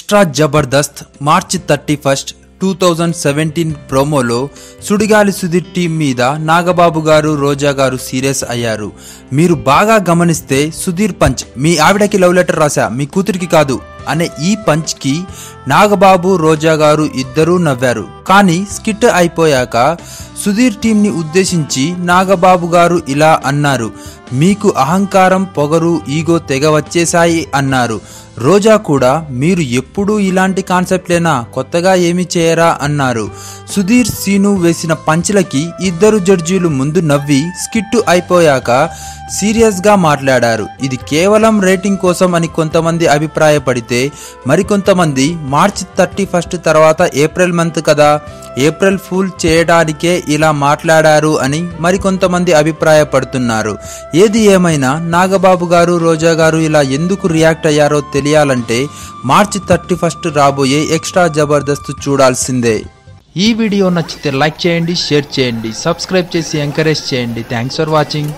Extra Jabardasth మార్చి 31, 2017 ప్రోమోలో Sudigali Sudheer team మీద నాగబాబు గారు రోజా గారు సీరియస్ అయ్యారు. మీరు బాగా గమనిస్తే సుధీర్ పంచ్ మీ ఆవిడకి లవ్ లెటర్ రాసా మీ కూతురికి కాదు అనే ఈ పంచ్ కి నాగబాబు రోజా గారు ఇద్దరూ నవ్వారు. కానీ స్కిట్ అయిపోయాక సుధీర్ టీం ని ఉద్దేశించి నాగబాబు గారు ఇలా అన్నారు, మీకు అహంకారం పొగరు ఈగో తెగ వచ్చేసాయి అన్నారు. రోజా కూడా మీరు ఎప్పుడూ ఇలాంటి కాన్సెప్ట్లేనా కొత్తగా ఏమి చేయరా అన్నారు. సుధీర్ సీను వేసిన పంచ్లకి ఇద్దరు జడ్జీలు ముందు నవ్వి స్కిట్ అయిపోయాక సీరియస్ గా మాట్లాడారు. ఇది కేవలం రేటింగ్ కోసం అని కొంతమంది అభిప్రాయపడితే మరికొంతమంది మార్చి 31 తర్వాత ఏప్రిల్ మంత్ కదా, ఏప్రిల్ ఫూల్ చేయడానికే ఇలా మాట్లాడారు అని మరికొంతమంది అభిప్రాయపడుతున్నారు. ఏది ఏమైనా నాగబాబు గారు రోజా గారు ఇలా ఎందుకు రియాక్ట్ అయ్యారో తెలియాలంటే మార్చి 31 రాబోయే ఎక్స్ట్రా జబర్దస్త్ చూడాల్సిందే. ఈ వీడియో నచ్చితే లైక్ చేయండి, షేర్ చేయండి, సబ్స్క్రైబ్ చేసి ఎంకరేజ్ చేయండి. Thanks for watching.